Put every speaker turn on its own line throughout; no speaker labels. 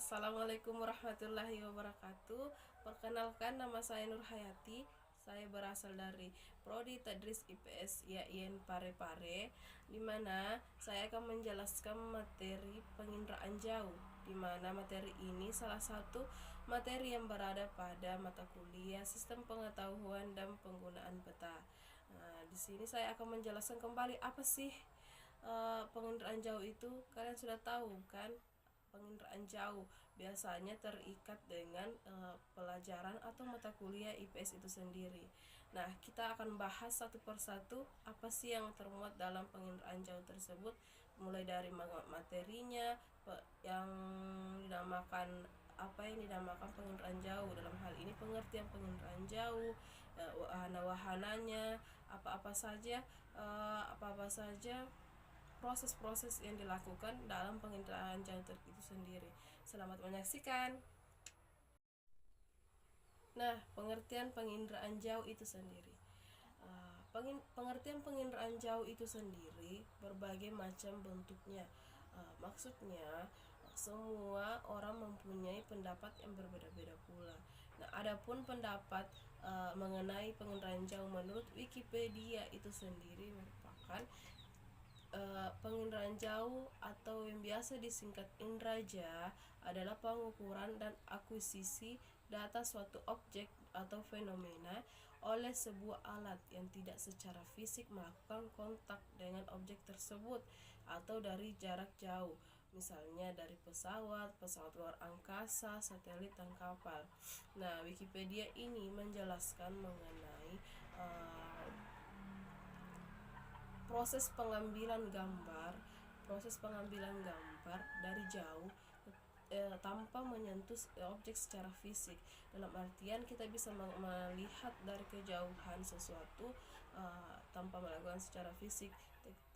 Assalamualaikum warahmatullahi wabarakatuh. Perkenalkan, nama saya Nur Hayati. Saya berasal dari Prodi Tadris IPS IAIN Parepare, di mana saya akan menjelaskan materi penginderaan jauh, di mana materi ini salah satu materi yang berada pada mata kuliah Sistem Pengetahuan dan Penggunaan Peta. Nah, di sini saya akan menjelaskan kembali apa sih penginderaan jauh itu. Kalian sudah tahu kan? Penginderaan jauh biasanya terikat dengan pelajaran atau mata kuliah IPS itu sendiri. Nah, kita akan bahas satu persatu apa sih yang termuat dalam penginderaan jauh tersebut, mulai dari materinya, yang dinamakan apa yang dinamakan penginderaan jauh, dalam hal ini pengertian penginderaan jauh, wahana-wahananya, apa-apa saja proses-proses yang dilakukan dalam penginderaan jauh itu sendiri. Selamat menyaksikan. Nah, pengertian penginderaan jauh itu sendiri. Pengertian penginderaan jauh itu sendiri berbagai macam bentuknya. Maksudnya semua orang mempunyai pendapat yang berbeda-beda pula. Nah, adapun pendapat mengenai penginderaan jauh menurut Wikipedia itu sendiri merupakan penginderaan jauh atau yang biasa disingkat indraja adalah pengukuran dan akuisisi data suatu objek atau fenomena oleh sebuah alat yang tidak secara fisik melakukan kontak dengan objek tersebut atau dari jarak jauh, misalnya dari pesawat luar angkasa, satelit, dan kapal. Nah, Wikipedia ini menjelaskan mengenai proses pengambilan gambar dari jauh tanpa menyentuh objek secara fisik. Dalam artian kita bisa melihat dari kejauhan sesuatu tanpa melakukan secara fisik,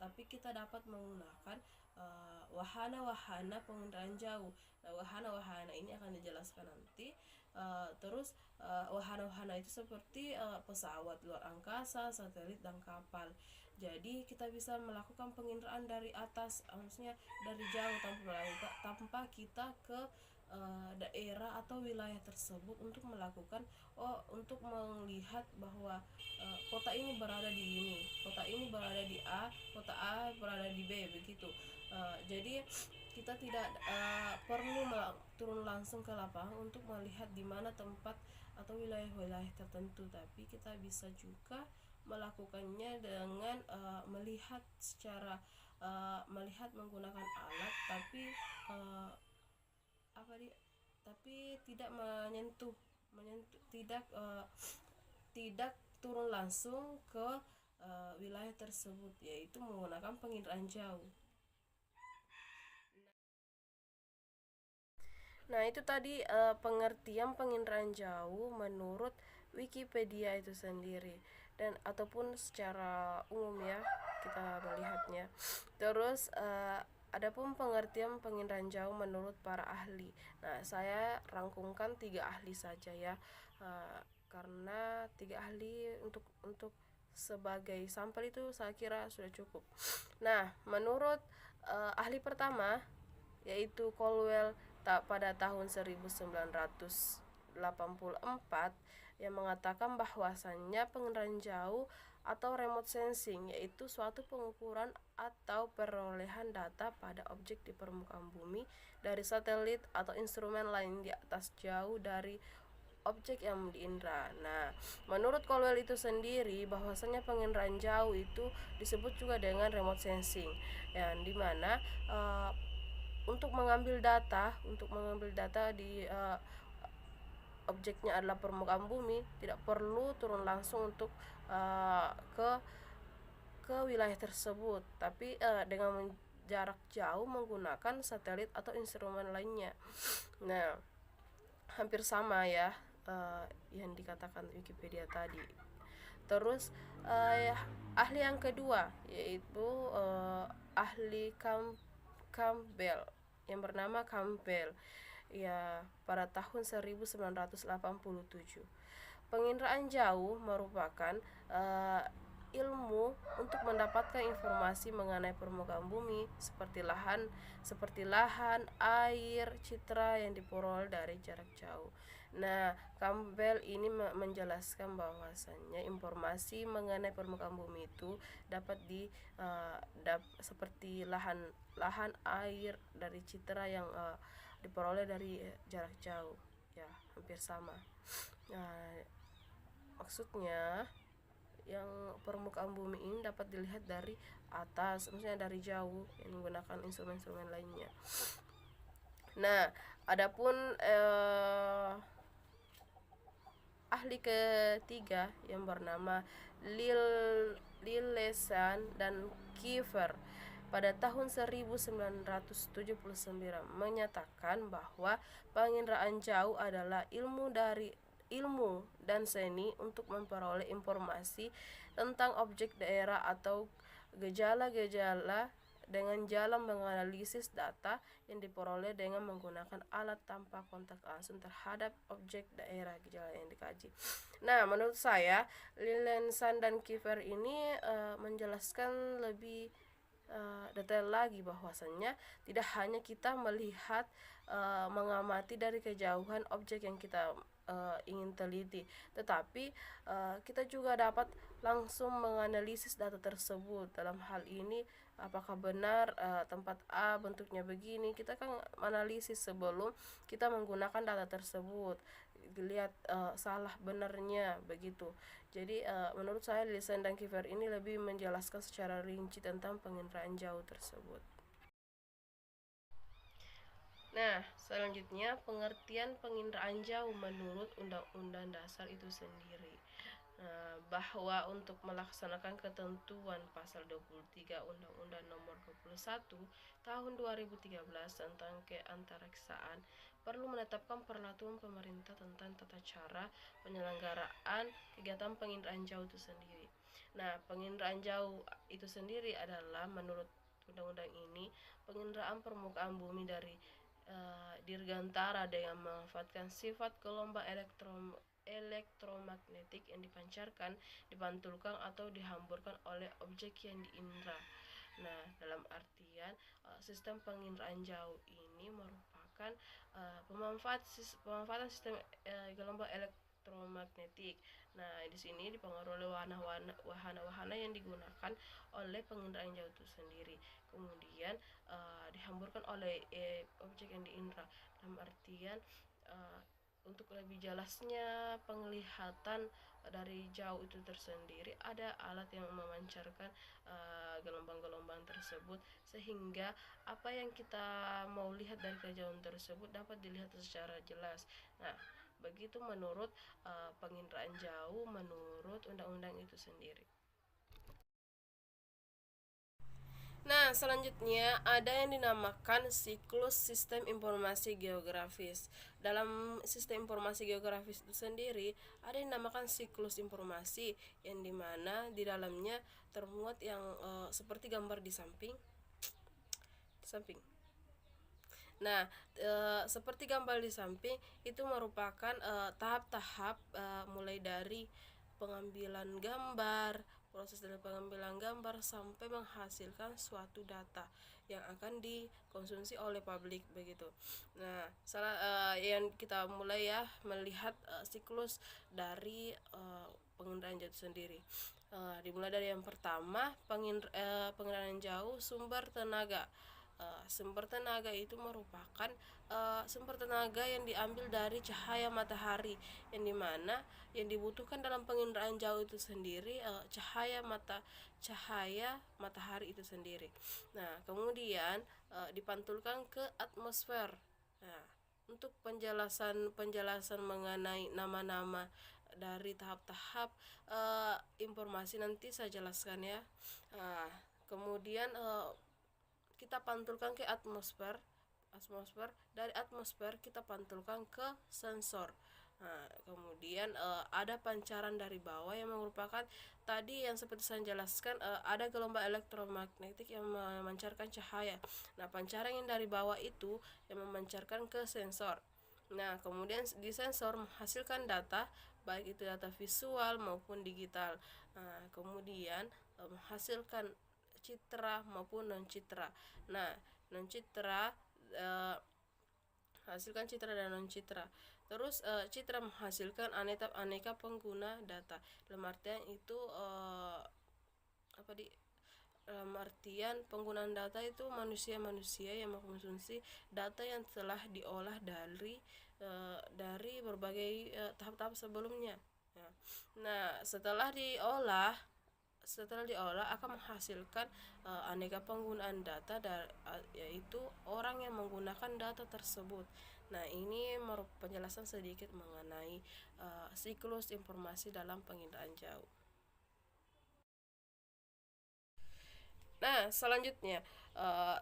tapi kita dapat menggunakan wahana-wahana penginderaan jauh. Nah, wahana-wahana ini akan dijelaskan nanti. Wahana-wahana itu seperti pesawat luar angkasa, satelit, dan kapal. Jadi kita bisa melakukan penginderaan dari atas, maksudnya dari jauh tanpa kita ke daerah atau wilayah tersebut untuk melakukan untuk melihat bahwa kota ini berada di ini, kota ini berada di A, kota A berada di B, begitu. Jadi kita tidak perlu turun langsung ke lapangan untuk melihat di mana tempat atau wilayah-wilayah tertentu, tapi kita bisa juga melakukannya dengan melihat menggunakan alat, tapi tidak tidak turun langsung ke wilayah tersebut, yaitu menggunakan penginderaan jauh. Nah, itu tadi pengertian penginderaan jauh menurut Wikipedia itu sendiri, dan ataupun secara umum ya kita melihatnya. Terus adapun pengertian penginderaan jauh menurut para ahli. Nah, saya rangkumkan 3 ahli saja ya, karena 3 ahli untuk sebagai sampel itu saya kira sudah cukup. Nah, menurut ahli pertama yaitu Colwell pada tahun 1984, yang mengatakan bahwasannya penginderaan jauh atau remote sensing yaitu suatu pengukuran atau perolehan data pada objek di permukaan bumi dari satelit atau instrumen lain di atas jauh dari objek yang diindra. Nah, menurut Colwell itu sendiri bahwasanya penginderaan jauh itu disebut juga dengan remote sensing, yang dimana untuk mengambil data di objeknya adalah permukaan bumi, tidak perlu turun langsung untuk ke wilayah tersebut, tapi dengan jarak jauh menggunakan satelit atau instrumen lainnya. Nah, hampir sama ya yang dikatakan Wikipedia tadi. Terus ahli yang kedua yaitu ahli Campbell, yang bernama Campbell ya, pada tahun 1987. Penginderaan jauh merupakan ilmu untuk mendapatkan informasi mengenai permukaan bumi seperti lahan, air, citra yang diperoleh dari jarak jauh. Nah, Campbell ini menjelaskan bahwasannya informasi mengenai permukaan bumi itu dapat seperti lahan, air dari citra yang diperoleh dari jarak jauh, ya hampir sama. Nah, maksudnya yang permukaan bumi ini dapat dilihat dari atas, maksudnya dari jauh, yang menggunakan instrumen-instrumen lainnya. Nah, adapun ahli ketiga yang bernama Lillesan dan Kiefer pada tahun 1979 menyatakan bahwa penginderaan jauh adalah ilmu dan seni untuk memperoleh informasi tentang objek daerah atau gejala-gejala dengan jalan menganalisis data yang diperoleh dengan menggunakan alat tanpa kontak langsung terhadap objek daerah gejala yang dikaji. Nah, menurut saya Lillensan dan Kiefer ini menjelaskan lebih detail lagi bahwasannya tidak hanya kita melihat mengamati dari kejauhan objek yang kita ingin teliti, tetapi kita juga dapat langsung menganalisis data tersebut. Dalam hal ini, apakah benar tempat A bentuknya begini, kita kan analisis sebelum kita menggunakan data tersebut, lihat salah benarnya begitu. Jadi menurut saya Lillensan dan Kiefer ini lebih menjelaskan secara rinci tentang penginderaan jauh tersebut. Nah, selanjutnya pengertian penginderaan jauh menurut Undang-Undang Dasar itu sendiri. Bahwa untuk melaksanakan ketentuan pasal 23 Undang-Undang Nomor 21 Tahun 2013 tentang keantaraksaan perlu menetapkan peraturan pemerintah tentang tata cara penyelenggaraan kegiatan penginderaan jauh itu sendiri. Nah, penginderaan jauh itu sendiri adalah menurut undang-undang ini penginderaan permukaan bumi dari dirgantara dengan memanfaatkan sifat gelombang elektromagnetik yang dipancarkan, dipantulkan atau dihamburkan oleh objek yang diindra. Nah, dalam artian sistem penginderaan jauh ini merupakan pemanfaatan sistem gelombang elektromagnetik. Nah, di sini dipengaruhi wahana-wahana yang digunakan oleh penginderaan jauh itu sendiri. Kemudian dihamburkan oleh objek yang diindra. Dalam artian untuk lebih jelasnya penglihatan dari jauh itu tersendiri, ada alat yang memancarkan gelombang-gelombang tersebut sehingga apa yang kita mau lihat dari kejauhan tersebut dapat dilihat secara jelas. Nah, begitu menurut penginderaan jauh menurut undang-undang itu sendiri. Nah, selanjutnya ada yang dinamakan siklus sistem informasi geografis. Dalam sistem informasi geografis itu sendiri ada yang dinamakan siklus informasi, yang dimana di dalamnya termuat yang seperti gambar di samping. Nah, seperti gambar di samping itu merupakan tahap-tahap mulai dari pengambilan gambar, proses dari pengambilan gambar sampai menghasilkan suatu data yang akan dikonsumsi oleh publik begitu. Nah, yang kita mulai ya melihat siklus dari penginderaan jauh sendiri. Dimulai dari yang pertama, penginderaan jauh sumber tenaga. Sumber tenaga itu merupakan sumber tenaga yang diambil dari cahaya matahari, yang dimana yang dibutuhkan dalam penginderaan jauh itu sendiri cahaya matahari itu sendiri. Nah, kemudian dipantulkan ke atmosfer. Nah, untuk penjelasan mengenai nama-nama dari tahap-tahap informasi nanti saya jelaskan ya. Kemudian kita pantulkan ke atmosfer. Dari atmosfer kita pantulkan ke sensor. Nah, kemudian ada pancaran dari bawah yang merupakan tadi yang seperti saya jelaskan, ada gelombang elektromagnetik yang memancarkan cahaya. Nah, pancaran yang dari bawah itu yang memancarkan ke sensor. Nah, kemudian di sensor menghasilkan data baik itu data visual maupun digital. Nah, kemudian menghasilkan citra maupun non citra. Nah, non citra hasilkan citra dan non citra. Terus citra menghasilkan aneka pengguna data. Dalam artian itu dalam artian penggunaan data itu manusia-manusia yang mengkonsumsi data yang telah diolah dari berbagai tahap-tahap sebelumnya. Nah, setelah diolah akan menghasilkan aneka penggunaan data yaitu orang yang menggunakan data tersebut. Nah, ini penjelasan sedikit mengenai siklus informasi dalam penginderaan jauh. Nah, selanjutnya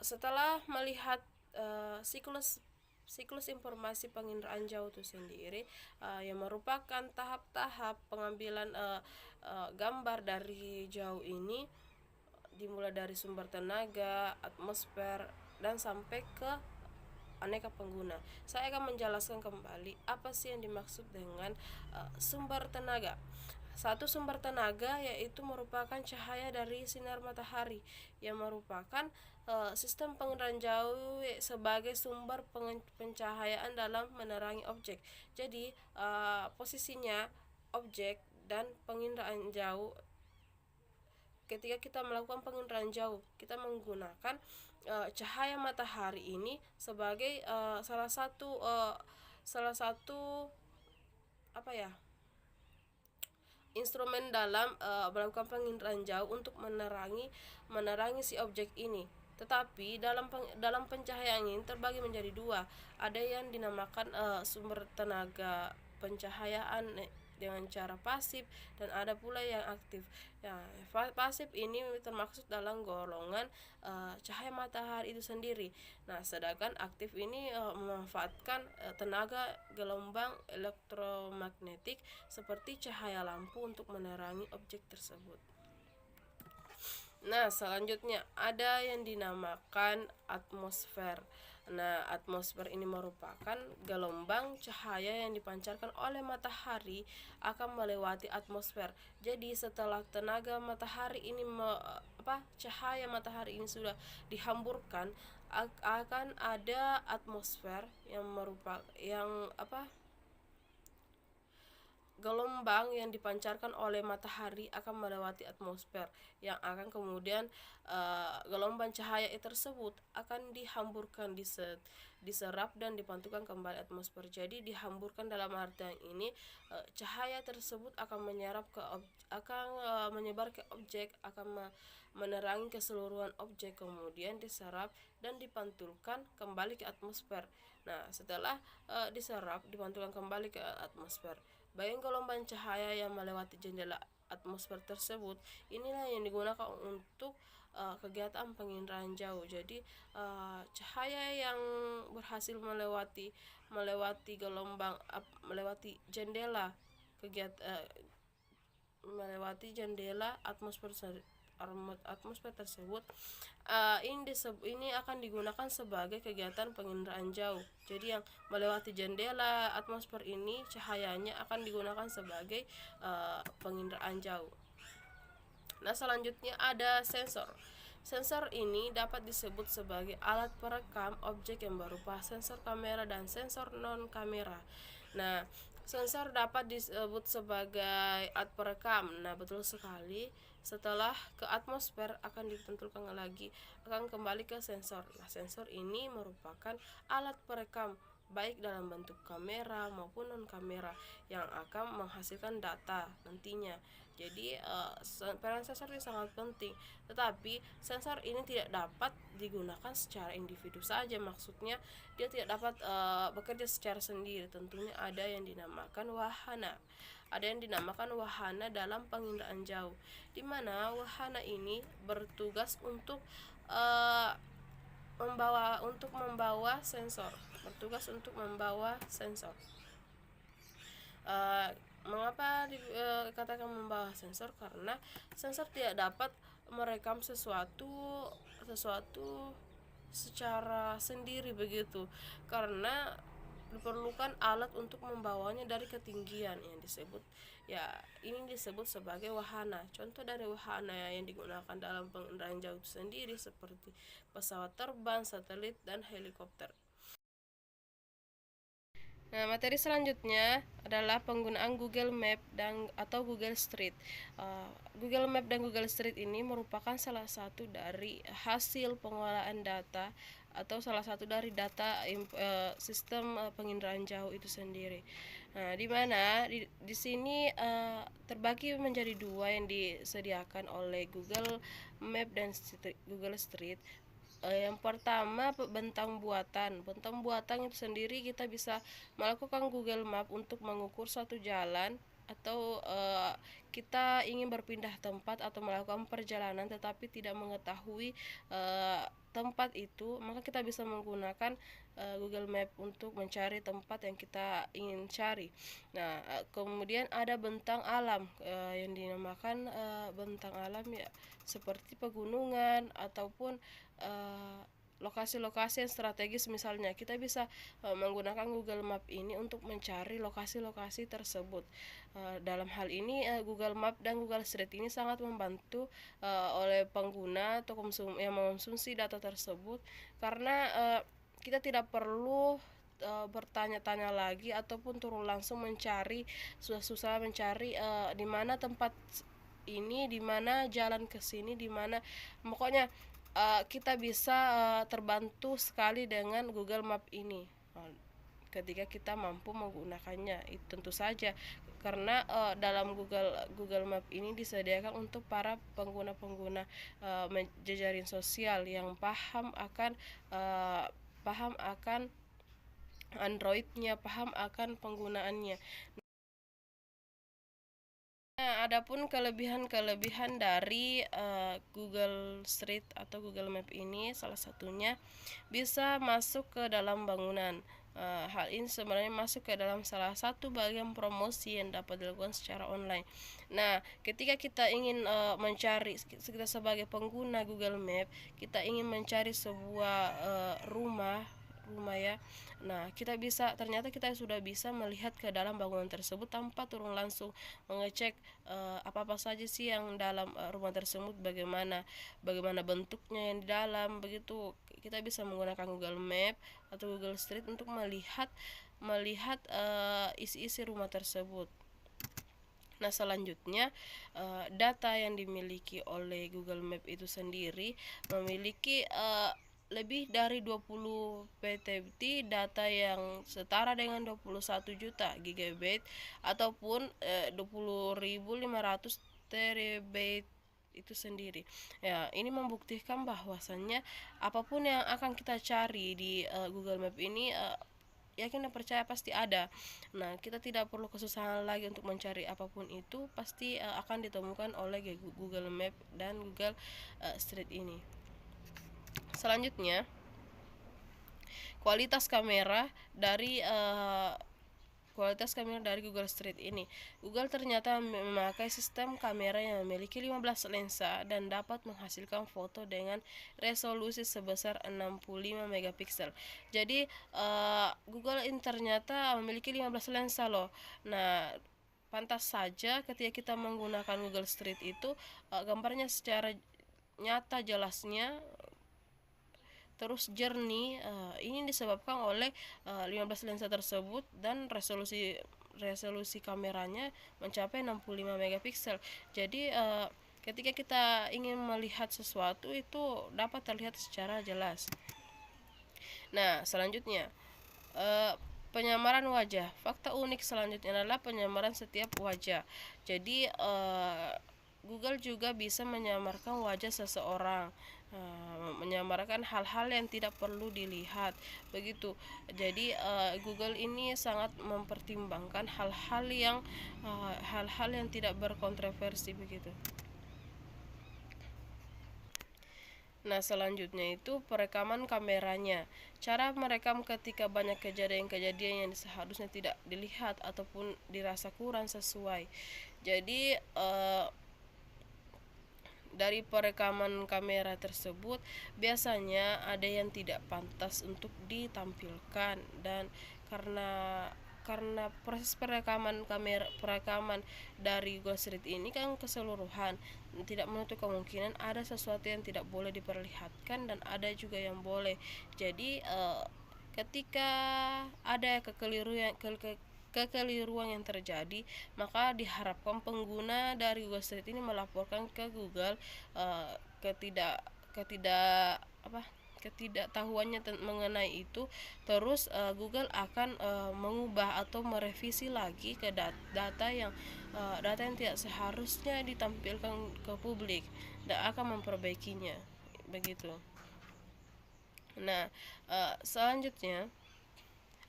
setelah melihat siklus informasi penginderaan jauh itu sendiri yang merupakan tahap-tahap pengambilan gambar dari jauh ini, dimulai dari sumber tenaga, atmosfer, dan sampai ke aneka pengguna. Saya akan menjelaskan kembali apa sih yang dimaksud dengan sumber tenaga. Satu sumber tenaga yaitu merupakan cahaya dari sinar matahari yang merupakan sistem penginderaan jauh sebagai sumber pencahayaan dalam menerangi objek. Jadi posisinya objek dan penginderaan jauh, ketika kita melakukan penginderaan jauh, kita menggunakan cahaya matahari ini sebagai salah satu instrumen dalam melakukan penginderaan jauh untuk menerangi si objek ini. Tetapi dalam pencahayaan ini terbagi menjadi dua. Ada yang dinamakan sumber tenaga pencahayaan dengan cara pasif, dan ada pula yang aktif. Ya, pasif ini termaksud dalam golongan cahaya matahari itu sendiri. Nah, sedangkan aktif ini memanfaatkan tenaga gelombang elektromagnetik seperti cahaya lampu untuk menerangi objek tersebut. Nah, selanjutnya ada yang dinamakan atmosfer. Nah, atmosfer ini merupakan gelombang cahaya yang dipancarkan oleh matahari akan melewati atmosfer. Jadi setelah tenaga matahari ini cahaya matahari ini sudah dihamburkan, akan ada atmosfer yang gelombang yang dipancarkan oleh matahari akan melewati atmosfer, yang akan kemudian gelombang cahaya tersebut akan dihamburkan, diserap dan dipantulkan kembali atmosfer. Jadi dihamburkan dalam artian ini cahaya tersebut akan menyebar ke objek, akan menerangi keseluruhan objek, kemudian diserap dan dipantulkan kembali ke atmosfer. Nah, setelah diserap, dipantulkan kembali ke atmosfer, bagian gelombang cahaya yang melewati jendela atmosfer tersebut inilah yang digunakan untuk kegiatan penginderaan jauh. Jadi cahaya yang berhasil melewati jendela atmosfer tersebut, ini akan digunakan sebagai kegiatan penginderaan jauh. Jadi yang melewati jendela atmosfer ini cahayanya akan digunakan sebagai penginderaan jauh. Nah, selanjutnya ada sensor. Sensor ini dapat disebut sebagai alat perekam objek yang berupa sensor kamera dan sensor non kamera. Nah, sensor dapat disebut sebagai alat perekam. Nah, betul sekali. Setelah ke atmosfer akan ditentukan lagi, akan kembali ke sensor. Nah, sensor ini merupakan alat perekam baik dalam bentuk kamera maupun non kamera yang akan menghasilkan data nantinya. Jadi peran sensor ini sangat penting, tetapi sensor ini tidak dapat digunakan secara individu saja. Maksudnya dia tidak dapat bekerja secara sendiri. Tentunya ada yang dinamakan wahana. Ada yang dinamakan wahana dalam penginderaan jauh, di mana wahana ini bertugas untuk membawa sensor. Mengapa dikatakan membawa sensor? Karena sensor tidak dapat merekam sesuatu secara sendiri begitu, karena diperlukan alat untuk membawanya dari ketinggian yang disebut ini disebut sebagai wahana. Contoh dari wahana yang digunakan dalam pengendaraan jauh sendiri seperti pesawat terbang, satelit, dan helikopter. Nah, materi selanjutnya adalah penggunaan Google Map atau Google Street. Google Map dan Google Street ini merupakan salah satu dari hasil pengolahan data atau salah satu dari data sistem penginderaan jauh itu sendiri. Nah, di mana di sini terbagi menjadi dua yang disediakan oleh Google Map dan Google Street. Yang pertama, bentang buatan. Bentang buatan itu sendiri kita bisa melakukan Google Map untuk mengukur suatu jalan atau kita ingin berpindah tempat atau melakukan perjalanan tetapi tidak mengetahui tempat itu, maka kita bisa menggunakan Google Map untuk mencari tempat yang kita ingin cari. Nah, kemudian ada bentang alam yang dinamakan bentang alam, ya, seperti pegunungan ataupun lokasi-lokasi yang strategis. Misalnya kita bisa menggunakan Google Map ini untuk mencari lokasi-lokasi tersebut. Dalam hal ini Google Map dan Google Street ini sangat membantu oleh pengguna atau yang mengonsumsi data tersebut, karena kita tidak perlu bertanya-tanya lagi ataupun turun langsung mencari, susah-susah mencari di mana tempat ini, di mana jalan ke sini, di mana, pokoknya kita bisa terbantu sekali dengan Google Map ini ketika kita mampu menggunakannya. Itu tentu saja karena dalam Google Map ini disediakan untuk para pengguna-pengguna jejaring sosial yang paham akan Androidnya, paham akan penggunaannya. Nah, adapun kelebihan-kelebihan dari Google Street atau Google Map ini, salah satunya bisa masuk ke dalam bangunan. Hal ini sebenarnya masuk ke dalam salah satu bagian promosi yang dapat dilakukan secara online. Nah, ketika kita ingin mencari, kita sebagai pengguna Google Map, kita ingin mencari sebuah rumah ya. Nah, ternyata kita sudah bisa melihat ke dalam bangunan tersebut tanpa turun langsung mengecek apa-apa saja sih yang dalam rumah tersebut, bagaimana bentuknya yang di dalam. Begitu kita bisa menggunakan Google Map atau Google Street untuk melihat isi-isi rumah tersebut. Nah, selanjutnya data yang dimiliki oleh Google Map itu sendiri memiliki lebih dari 20 PTBit, data yang setara dengan 21 juta GB ataupun 20.500 TB itu sendiri. Ya, ini membuktikan bahwasannya apapun yang akan kita cari di Google Map ini yakin dan percaya pasti ada. Nah, kita tidak perlu kesusahan lagi untuk mencari apapun itu, pasti akan ditemukan oleh Google Map dan Google Street ini. Selanjutnya, kualitas kamera dari Google Street ini. Google ternyata memakai sistem kamera yang memiliki 15 lensa dan dapat menghasilkan foto dengan resolusi sebesar 65 megapiksel. Jadi Google ini ternyata memiliki 15 lensa loh. Nah, pantas saja ketika kita menggunakan Google Street itu gambarnya secara nyata, jelasnya, terus jernih. Ini disebabkan oleh 15 lensa tersebut dan resolusi kameranya mencapai 65 megapiksel. Jadi ketika kita ingin melihat sesuatu itu dapat terlihat secara jelas. Nah, selanjutnya penyamaran wajah. Fakta unik selanjutnya adalah penyamaran setiap wajah. Jadi Google juga bisa menyamarkan wajah seseorang, menyamarkan hal-hal yang tidak perlu dilihat. Begitu. Jadi Google ini sangat mempertimbangkan hal-hal yang tidak berkontroversi begitu. Nah, selanjutnya itu perekaman kameranya. Cara merekam ketika banyak kejadian-kejadian yang seharusnya tidak dilihat ataupun dirasa kurang sesuai. Jadi dari perekaman kamera tersebut biasanya ada yang tidak pantas untuk ditampilkan, dan karena proses perekaman dari Google Street ini kan keseluruhan, tidak menutup kemungkinan ada sesuatu yang tidak boleh diperlihatkan dan ada juga yang boleh. Jadi ketika ada kekeliruan yang terjadi, maka diharapkan pengguna dari Google Street ini melaporkan ke Google ketidak apa ketidaktahuannya mengenai itu. Terus Google akan mengubah atau merevisi lagi ke data yang tidak seharusnya ditampilkan ke publik dan akan memperbaikinya begitu. Nah, selanjutnya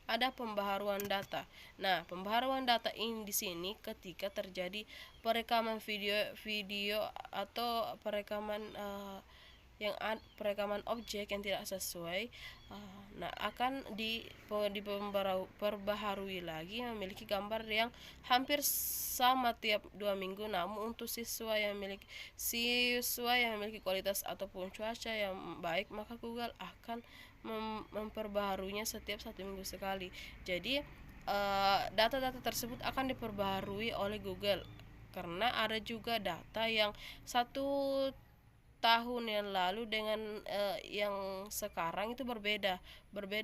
ada pembaharuan data. Nah, pembaharuan data ini di sini ketika terjadi perekaman video atau perekaman objek yang tidak sesuai, nah akan diperbaharui lagi, memiliki gambar yang hampir sama tiap 2 minggu. Namun untuk siswa yang memiliki kualitas ataupun cuaca yang baik, maka Google akan memperbaharuinya setiap 1 minggu sekali. Jadi data-data tersebut akan diperbaharui oleh Google, karena ada juga data yang 1 tahun yang lalu dengan yang sekarang itu berbeda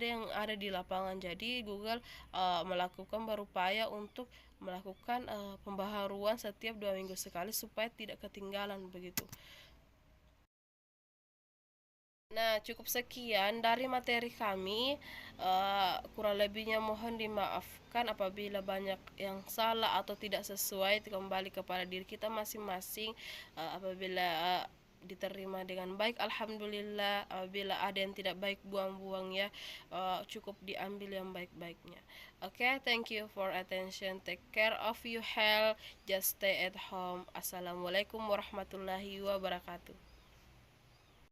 yang ada di lapangan. Jadi Google melakukan berupaya untuk melakukan pembaharuan setiap 2 minggu sekali supaya tidak ketinggalan begitu. Nah, cukup sekian dari materi kami. Kurang lebihnya mohon dimaafkan apabila banyak yang salah atau tidak sesuai. Kembali kepada diri kita masing-masing. Apabila diterima dengan baik, alhamdulillah. Apabila ada yang tidak baik, buang-buang ya. Cukup diambil yang baik-baiknya. Okay, thank you for attention. Take care of your health. Just stay at home. Assalamualaikum warahmatullahi wabarakatuh.